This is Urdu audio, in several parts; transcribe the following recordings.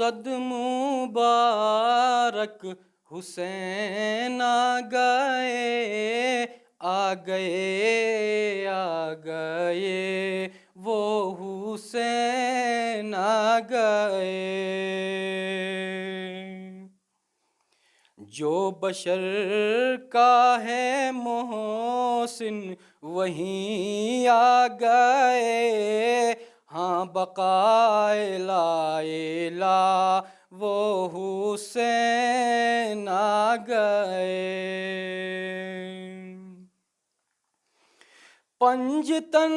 صد مبارک حسین آ گئے آ گئے آ گئے وہ حسین آ گئے۔ جو بشر کا ہے محسن وہیں آ گئے، ہاں بقائے لا الہ وہ حسین آ گئے۔ پنجتن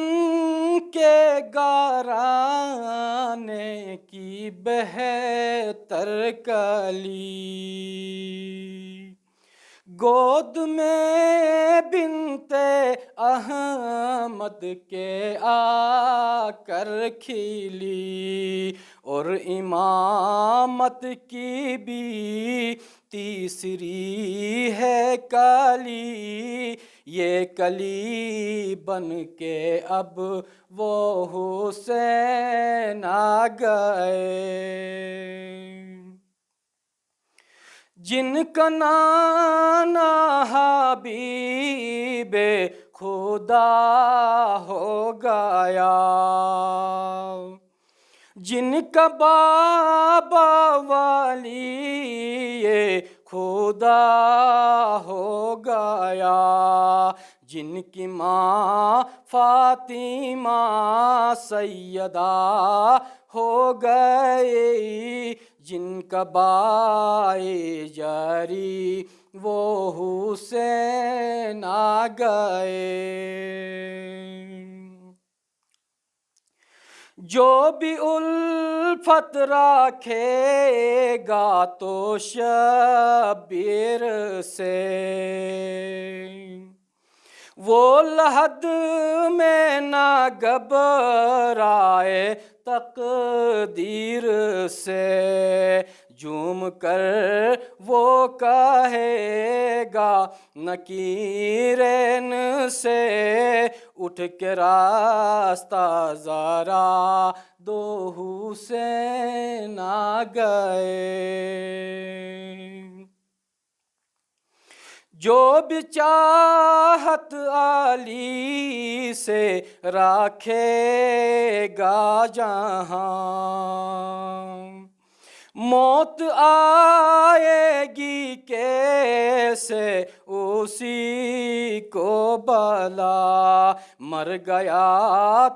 کے گھرانے کی بہتر کلی، گود میں بنت احمد کے آ کر کھلی، اور امامت کی بھی تیسری ہے کلی، یہ کلی بن کے اب وہ حسین آ گئے۔ جن کا نانا حبیب خدا ہو گیا، جن کا بابا ولی خدا ہو گیا، جن کی ماں فاطمہ سیدہ ہو گئی، جن کا بائی جاری وہ حسین آ گئے۔ جو بھی الفت رکھے گا تو شبیر سے، وہ لحد میں نہ گھبرائے تقدیر سے، جھوم کر وہ کہے گا نکیرین سے، اٹھ کے راستہ ذرا دو حسین آ گئے۔ جو بھی چاہت علی سے رکھے گا جہاں، موت آئے گی کیسے اسی کو بلا، مر گیا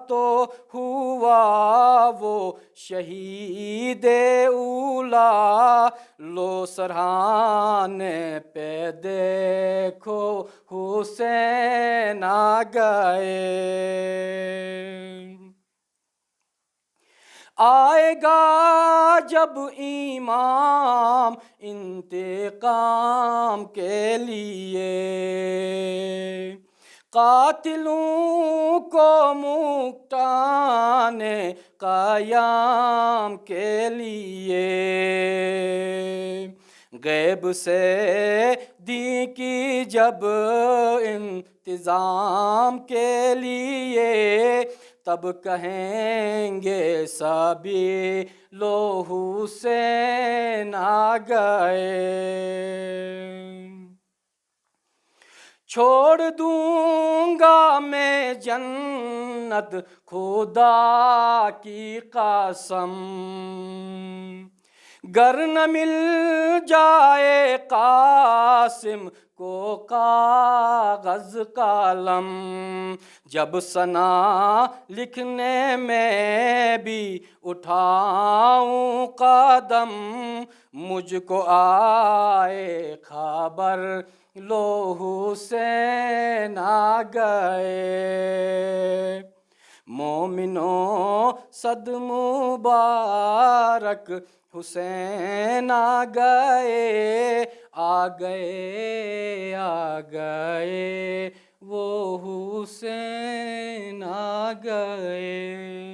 تو ہوا وہ شہید اولا، لو سرہانے پہ دیکھو حسین آ گئے۔ آئے گا جب امام انتقام کے لیے، قاتلوں کو مکٹانے قیام کے لیے، غیب سے دین کی جب انتظام کے لیے، تب کہیں گے سبھی لو حسین آ گئے۔ چھوڑ دوں گا میں جنت خدا کی قسم، گر نہ مل جائے قاسم کو کاغذ قلم، جب ثنا لکھنے میں بھی اٹھاؤں قدم، مجھ کو آئے خبر لو حسین آ گئے۔ مومنوں صد مبارک حسین آ گئے آ گئے آ گئے وہ حسین آ گئے۔